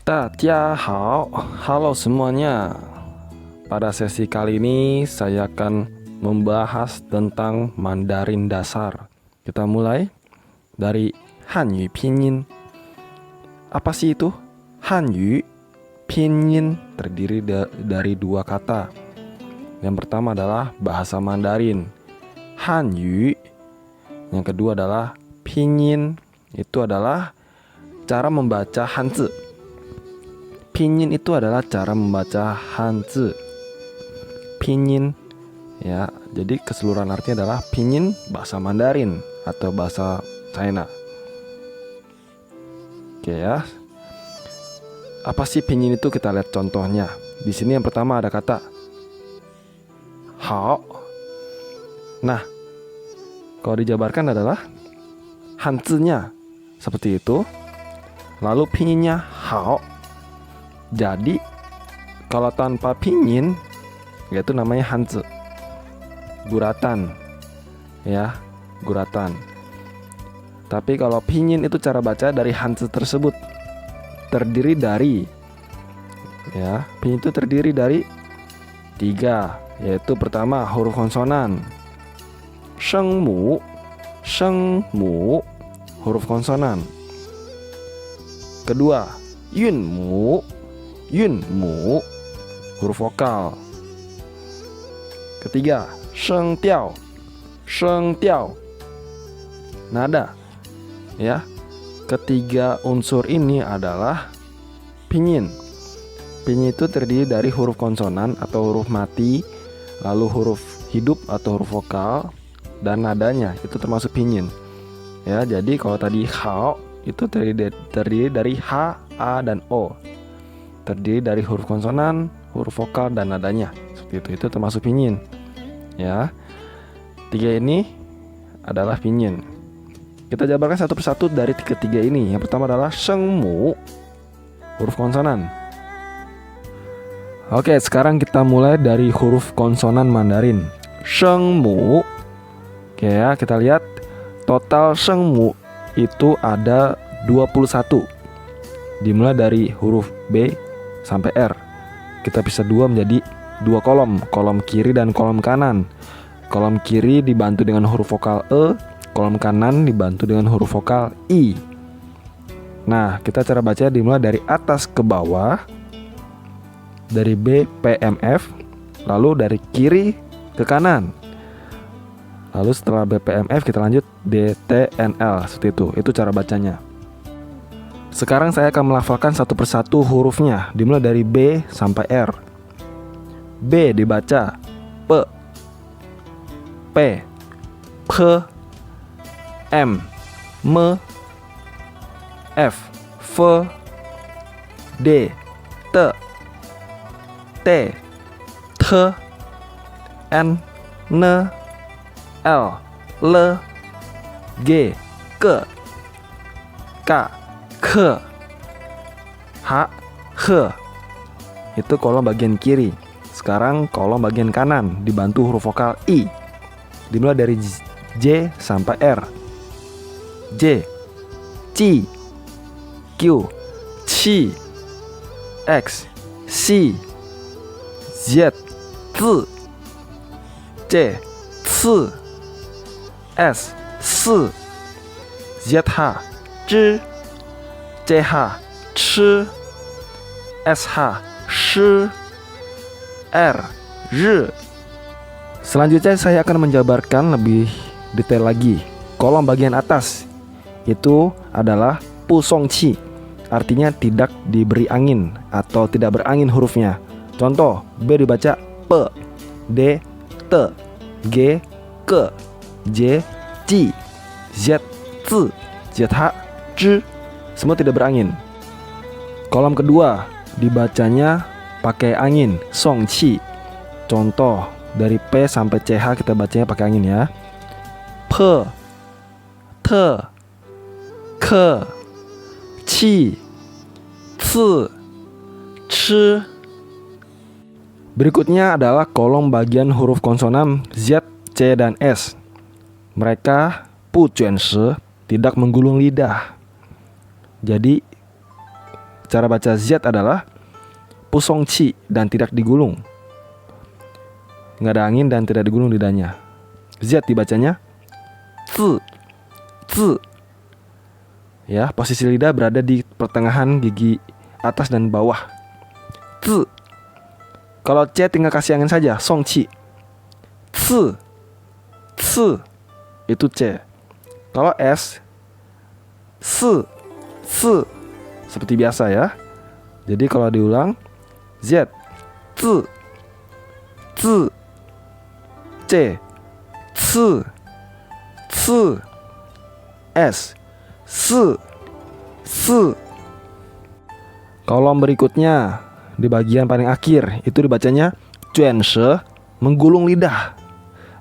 Hao, halo semuanya. Pada sesi kali ini saya akan membahas tentang Mandarin dasar. Kita mulai dari Hanyu Pinyin. Apa sih itu? Hanyu Pinyin terdiri dari dua kata. Yang pertama adalah bahasa Mandarin, Hanyu. Yang kedua adalah Pinyin. Itu adalah cara membaca Hanzi. Pinyin itu adalah cara membaca Hanzi. Pinyin ya, jadi keseluruhan artinya adalah pinyin bahasa Mandarin atau bahasa China. Oke ya. Apa sih pinyin itu? Kita lihat contohnya. Di sini yang pertama ada kata hao. Nah, kalau dijabarkan adalah Hanzi-nya seperti itu. Lalu pinyinnya hao. Jadi kalau tanpa pinyin yaitu namanya Hanzi, guratan ya, guratan. Tapi kalau pinyin itu cara baca dari Hanzi tersebut terdiri dari ya, pinyin itu terdiri dari 3, yaitu pertama huruf konsonan, shengmu, shengmu, huruf konsonan. Kedua, yunmu, yunmu, huruf vokal. Ketiga, shengtiao, shengtiao, nada. Ya, ketiga unsur ini adalah pinyin. Pinyin itu terdiri dari huruf konsonan atau huruf mati, lalu huruf hidup atau huruf vokal, dan nadanya itu termasuk pinyin. Ya, jadi kalau tadi hao itu terdiri dari H, A, dan O. Terdiri dari huruf konsonan, huruf vokal, dan nadanya. Seperti itu termasuk pinyin. Ya, 3 ini adalah pinyin. Kita jabarkan satu persatu dari ketiga ini. Yang pertama adalah shengmu, huruf konsonan. Oke, sekarang kita mulai dari huruf konsonan Mandarin. Shengmu. Oke ya, kita lihat total shengmu itu ada 21. Dimulai dari huruf B sampai R. Kita bisa dua menjadi 2 kolom, kolom kiri dan kolom kanan. Kolom kiri dibantu dengan huruf vokal E, kolom kanan dibantu dengan huruf vokal I. Nah, kita cara baca dimulai dari atas ke bawah, dari B, P, M, F, lalu dari kiri ke kanan. Lalu setelah BPMF kita lanjut DTNL, seperti itu. Itu cara bacanya. Sekarang saya akan melafalkan satu persatu hurufnya, dimulai dari B sampai R. B dibaca P, P, P, M, M, F, F, D, T, T, T, N, N, L, L, G, K, K, K, H, H. Itu kolom bagian kiri. Sekarang kolom bagian kanan dibantu huruf vokal I. Dimulai dari J sampai R. J, C, Q, C, X, C, Z, Z, C, C, S, S, ZH, Z, CH, C, SH, Sh, R, R. Selanjutnya saya akan menjabarkan lebih detail lagi. Kolom bagian atas itu adalah pusongqi, artinya tidak diberi angin atau tidak berangin hurufnya. Contoh, B dibaca P, D, T, G, K, J, J, Z, Z, ZH, Z. Semua tidak berangin. Kolom kedua dibacanya pakai angin, songqi. Contoh, dari P sampai CH kita bacanya pakai angin ya. P, T, K, Qi, C, C. Berikutnya adalah kolom bagian huruf konsonan Z, C, dan S. Mereka pu juan shi, tidak menggulung lidah. Jadi Cara baca Z adalah pusongci dan tidak digulung. Nggak ada angin dan tidak digulung lidahnya. Z dibacanya zi, zi. Ya, posisi lidah berada di pertengahan gigi atas dan bawah. Zi. Kalau C tinggal kasih angin saja, songci. Ci, ci, itu C. Kalau S, se, seperti biasa ya. Jadi kalau diulang, Z, C, C, C, C, C, S, S. Kolom berikutnya di bagian paling akhir itu dibacanya juanshe, menggulung lidah.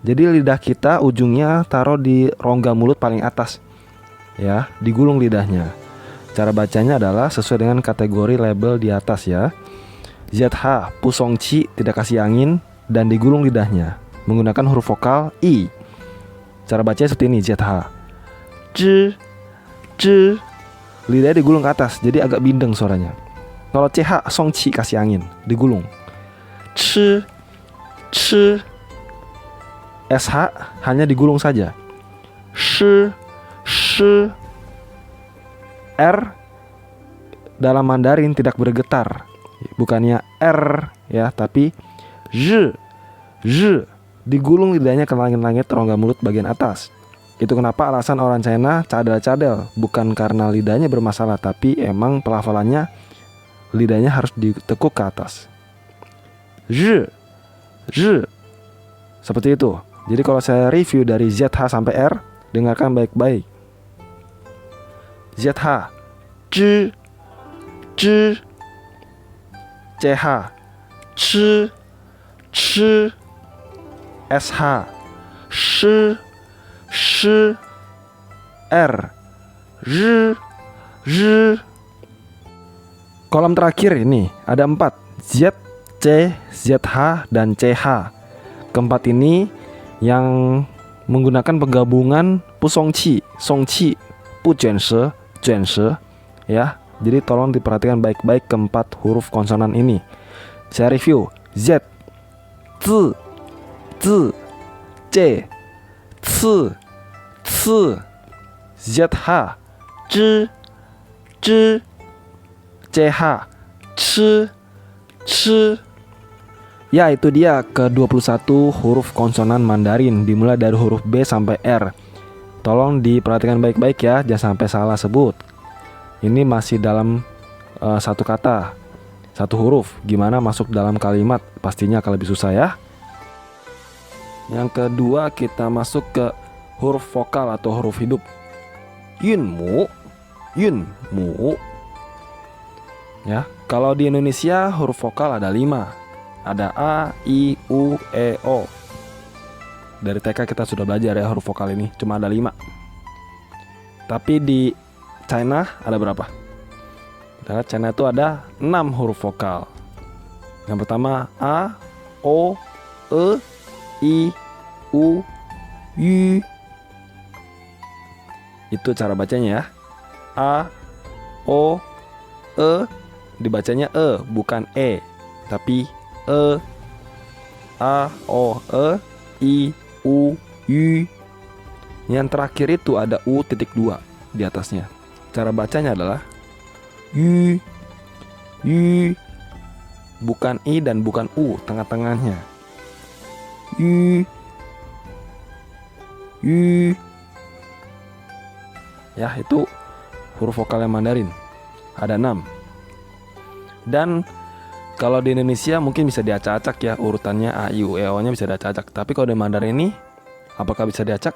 Jadi lidah kita ujungnya taruh di rongga mulut paling atas. Ya, digulung lidahnya. Cara bacanya adalah sesuai dengan kategori label di atas ya. ZH, pusongci, tidak kasih angin dan digulung lidahnya menggunakan huruf vokal I. Cara bacanya seperti ini, ZH. J, J, lidahnya digulung ke atas, jadi agak bindeng suaranya. Kalau CH, songci, kasih angin, digulung. C, C, SH hanya digulung saja. Sh, sh, R dalam Mandarin tidak bergetar, bukannya R ya, tapi Z, Z, digulung lidahnya ke langit-langit rongga mulut bagian atas. Itu kenapa alasan orang China cadel-cadel, bukan karena lidahnya bermasalah, tapi emang pelafalannya lidahnya harus ditekuk ke atas. Z, Z, seperti itu. Jadi kalau saya review dari ZH sampai R, dengarkan baik-baik. ZH, J, J, CH, C, C, SH, Sh, Sh, R, Z, Z. Kolom terakhir ini ada 4, Z, C, ZH, dan CH. Keempat ini yang menggunakan penggabungan pusongci, songci, pu juanshe, juanshe ya. Jadi tolong diperhatikan baik-baik keempat huruf konsonan ini. Saya review. Z, Z, Z, C, C, C, ZH, J, J, CH, C, C. Ya, itu dia ke-21 huruf konsonan Mandarin, dimulai dari huruf B sampai R. Tolong diperhatikan baik-baik ya, jangan sampai salah sebut. Ini masih dalam satu kata, satu huruf. Gimana masuk dalam kalimat, pastinya akan lebih susah ya. Yang kedua kita masuk ke huruf vokal atau huruf hidup. Yunmu, yunmu. Ya, kalau di Indonesia huruf vokal ada 5. Ada A, I, U, E, O. Dari TK kita sudah belajar ya huruf vokal ini, cuma ada 5. Tapi di China ada berapa? Di China itu ada 6 huruf vokal. Yang pertama A, O, E, I, U, Y. Itu cara bacanya ya. A, O, E, dibacanya E, bukan E, tapi E, A, O, E, I, U, Y. Yang terakhir itu ada U.2 di atasnya. Cara bacanya adalah Y, Y, bukan I dan bukan U, tengah-tengahnya. Y, Y. Ya, itu huruf vokal yang Mandarin. Ada 6. Dan kalau di Indonesia mungkin bisa diacak-acak ya urutannya A, I, U, E, O nya bisa diacak-acak. Tapi kalau di Mandarin ini apakah bisa diacak?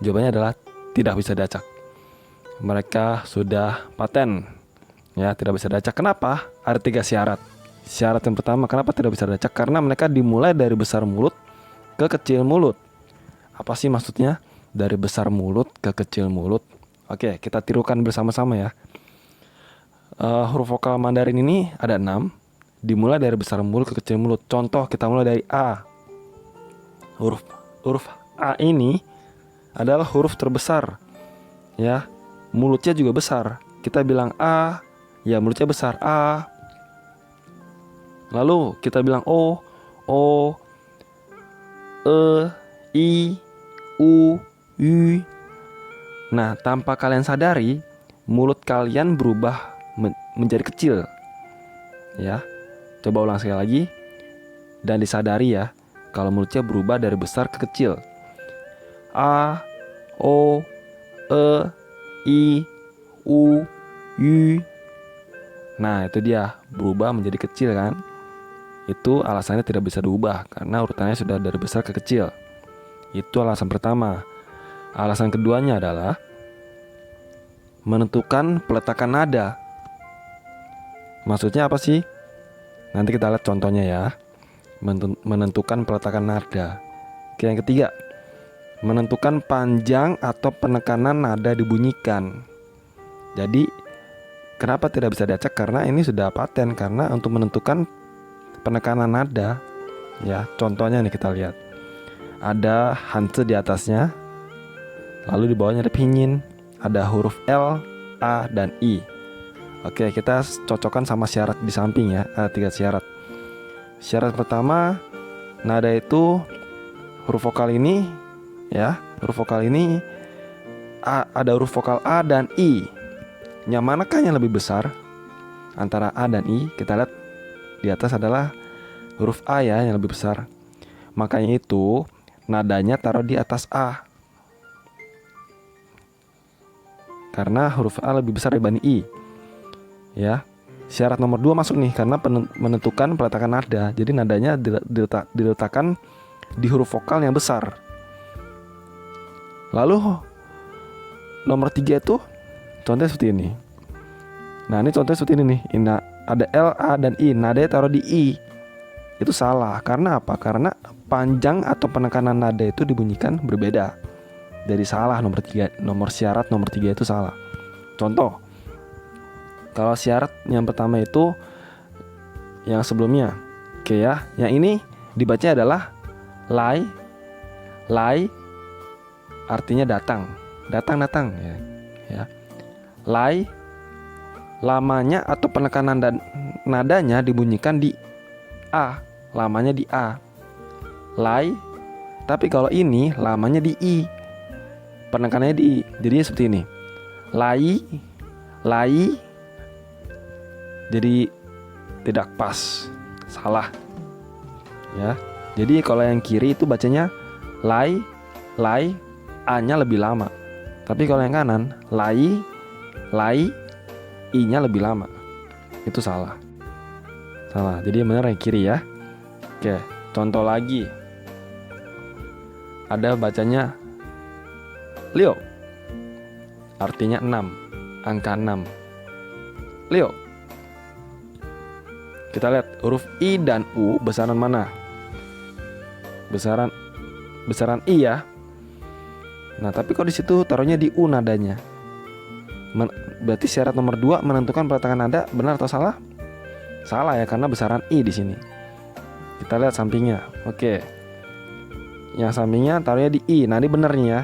Jawabannya adalah tidak bisa diacak. Mereka sudah paten ya, tidak bisa diacak. Kenapa? Ada 3 syarat. Syarat yang pertama, kenapa tidak bisa diacak? Karena mereka dimulai dari besar mulut ke kecil mulut. Apa sih maksudnya? Dari besar mulut ke kecil mulut. Oke, kita tirukan bersama-sama ya. Huruf vokal Mandarin ini ada 6. Dimulai dari besar mulut ke kecil mulut. Contoh, kita mulai dari A. Huruf A ini adalah huruf terbesar ya. Mulutnya juga besar. Kita bilang A ya mulutnya besar, A. Lalu kita bilang O, E, I, U, Y. Nah, tanpa kalian sadari, mulut kalian berubah menjadi kecil. Ya, coba ulang sekali lagi. Dan disadari ya, kalau mulutnya berubah dari besar ke kecil. A, O, E, I, U, Y. Nah, itu dia, berubah menjadi kecil kan. Itu alasannya tidak bisa diubah karena urutannya sudah dari besar ke kecil. Itu alasan pertama. Alasan keduanya adalah menentukan peletakan nada. Maksudnya apa sih? Nanti kita lihat contohnya ya. Menentukan peletakan nada. Oke, yang ketiga, menentukan panjang atau penekanan nada dibunyikan. Jadi kenapa tidak bisa diacak? Karena ini sudah paten. Karena untuk menentukan penekanan nada, ya contohnya nih kita lihat. Ada hanse di atasnya, lalu di bawahnya ada pinyin, ada huruf L, A, dan I. Oke, kita cocokkan sama syarat di samping ya. Ada 3 syarat. Syarat pertama, nada itu huruf vokal ini ya, huruf vokal ini ada huruf vokal A dan I. Yang manakah yang lebih besar antara A dan I? Kita lihat di atas adalah huruf A ya yang lebih besar. Makanya itu nadanya taruh di atas A. Karena huruf A lebih besar dibanding I. Ya. Syarat nomor 2 masuk nih karena menentukan peletakan nada. Jadi nadanya diletakkan di huruf vokal yang besar. Lalu nomor 3 itu contohnya seperti ini. Nah, ini contohnya seperti ini nih. Ada L, A, dan I. Nadanya taruh di I. Itu salah. Karena apa? Karena panjang atau penekanan nada itu dibunyikan berbeda. Jadi salah nomor 3. Nomor syarat nomor 3 itu salah. Contoh, kalau syarat yang pertama itu yang sebelumnya. Oke ya. Yang ini dibaca adalah lai. Lai artinya datang. Datang ya. Lai, lamanya atau penekanan nadanya dibunyikan di A. Lamanya di A. Lai. Tapi kalau ini lamanya di I. Penekanannya di I. Jadinya seperti ini. Lai. Jadi tidak pas, salah. Ya. Jadi kalau yang kiri itu bacanya lai, A-nya lebih lama. Tapi kalau yang kanan lai, I-nya lebih lama. Itu salah. Salah. Jadi yang benar yang kiri ya. Oke, contoh lagi. Ada bacanya Leo. Artinya 6, angka 6. Leo. Kita lihat huruf I dan U besaran mana? Besaran I ya. Nah, tapi kok di situ taruhnya di U nadanya? Berarti syarat nomor 2 menentukan peletakan nada benar atau salah? Salah ya, karena besaran I di sini. Kita lihat sampingnya. Oke. Yang sampingnya taruhnya di I. Nah, ini benar nih ya.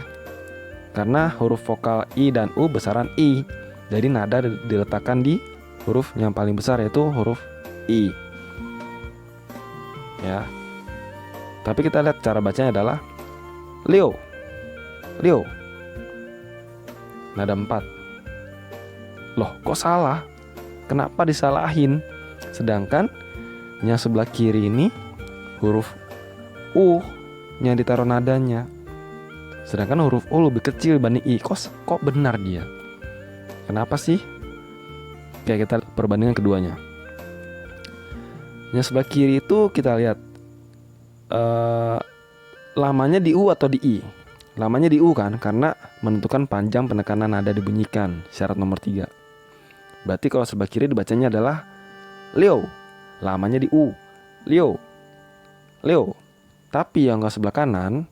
Karena huruf vokal I dan U besaran I. Jadi nada diletakkan di huruf yang paling besar, yaitu huruf I. Ya. Tapi kita lihat cara bacanya adalah Leo. Nada 4. Loh, kok salah? Kenapa disalahin? Sedangkan yang sebelah kiri ini huruf U yang ditaruh nadanya. Sedangkan huruf U lebih kecil dibanding I. Kok benar dia? Kenapa sih? Oke, kita perbandingan keduanya. Yang sebelah kiri itu kita lihat lamanya di U atau di I. Lamanya di U kan, karena menentukan panjang penekanan nada dibunyikan. Syarat nomor 3. Berarti kalau sebelah kiri dibacanya adalah Leo. Lamanya di U. Leo. Tapi yang sebelah kanan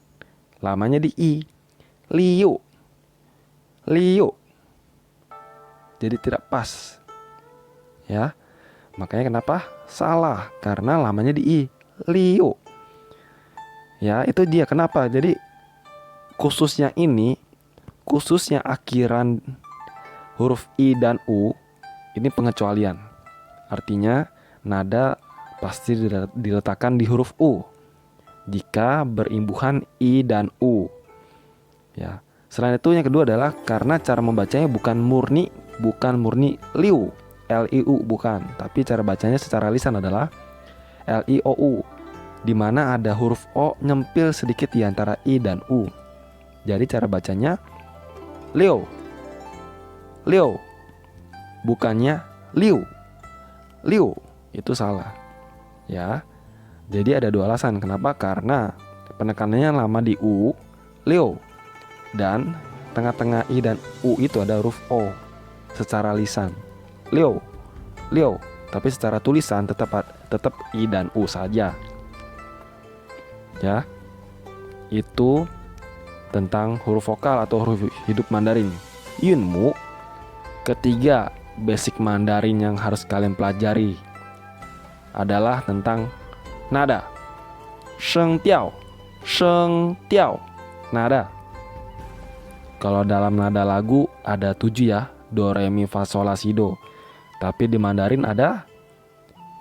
lamanya di I. Leo. Jadi tidak pas. Ya. Makanya kenapa salah? Karena lamanya di I. Leo. Ya, itu dia kenapa. Jadi khususnya ini, khususnya akhiran huruf I dan U Ini pengecualian. Artinya nada pasti diletakkan di huruf U jika berimbuhan I dan U. Ya. Selain itu yang kedua adalah karena cara membacanya bukan murni liu, L-I-U bukan, tapi cara bacanya secara lisan adalah L-I-O-U, di mana ada huruf O nyempil sedikit di antara I dan U. Jadi cara bacanya liu, bukannya liu. Itu salah. Ya. Jadi ada dua alasan kenapa, karena penekanannya lama di U, liu. Dan tengah-tengah I dan U itu ada huruf O secara lisan. Liu. Tapi secara tulisan tetap I dan U saja. Ya. Itu tentang huruf vokal atau huruf hidup Mandarin. Yunmu, ketiga basic Mandarin yang harus kalian pelajari adalah tentang nada. Sheng tiao, nada. Kalau dalam nada lagu ada 7 ya, do, re, mi, fa, sol, la, si, do. Tapi di Mandarin ada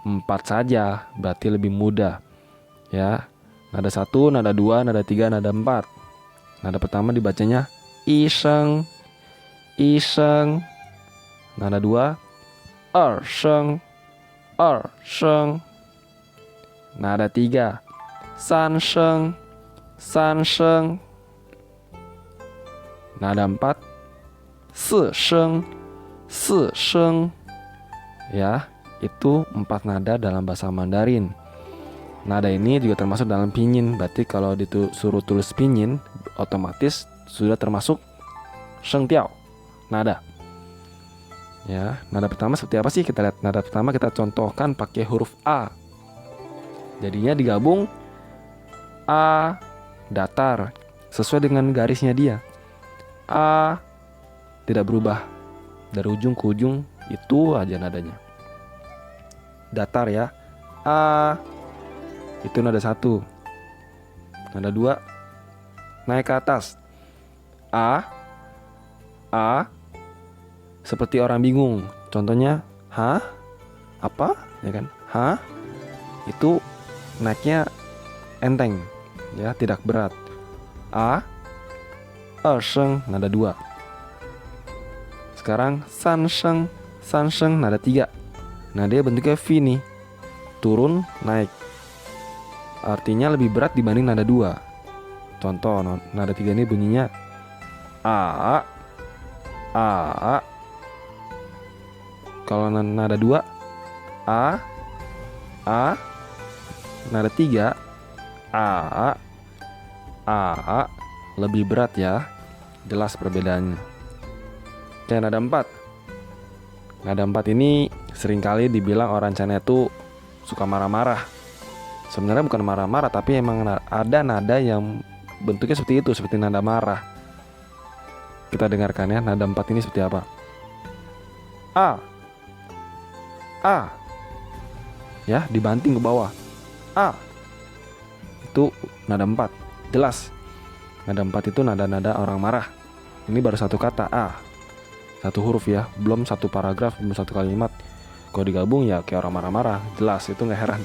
4 saja, berarti lebih mudah. Ya, nada 1, nada 2, nada 3, nada 4. Nada pertama dibacanya isheng. Nada 2, sheng. Nada 3, san sheng. Nada 4, si sheng. Ya, itu 4 nada dalam bahasa Mandarin. Nada ini juga termasuk dalam pinyin. Berarti kalau disuruh tulis pinyin, otomatis sudah termasuk sheng tiao, nada. Ya, nada pertama seperti apa sih? Kita lihat nada pertama, kita contohkan pakai huruf A. Jadinya digabung A datar sesuai dengan garisnya dia. A tidak berubah dari ujung ke ujung, itu aja nadanya. Datar ya. A itu nada 1. Nada 2 naik ke atas. A seperti orang bingung. Contohnya hah? Apa? Ya kan? Hah? Itu naiknya enteng ya, tidak berat. A sheng nada 2. Sekarang san sheng nada 3. Nah, dia bentuknya V nih. Turun, naik. Artinya lebih berat dibanding nada 2. Contoh, nada 3 ini bunyinya A. Kalau nada 2 A. Nada 3 A. Lebih berat ya. Jelas perbedaannya. Oke, nada 4. Nada 4 ini seringkali dibilang orang China itu suka marah-marah. Sebenarnya bukan marah-marah, tapi emang ada nada yang bentuknya seperti itu, seperti nada marah. Kita dengarkan ya, nada 4 ini seperti apa. A. Ya, dibanting ke bawah. A. Itu nada 4. Jelas. Nada 4 itu nada-nada orang marah. Ini baru satu kata A. Satu huruf ya, belum satu paragraf, belum satu kalimat. Kalau digabung ya kayak orang marah-marah. Jelas, itu gak heran.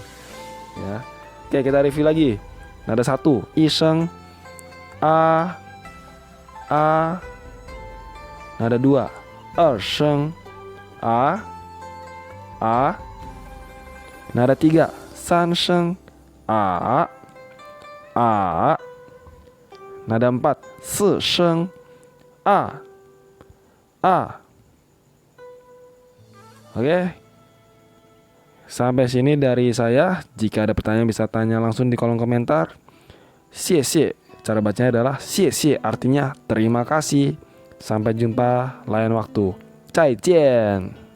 Ya. Oke, kita review lagi. Nada 1, isheng. A. Nada 2, sheng. A. Nada 3, san sheng. A. Nada 4, si sheng. A. Oke. Sampai sini dari saya. Jika ada pertanyaan bisa tanya langsung di kolom komentar. Xie xie. Cara bacanya adalah xie xie, artinya terima kasih. Sampai jumpa lain waktu. 再见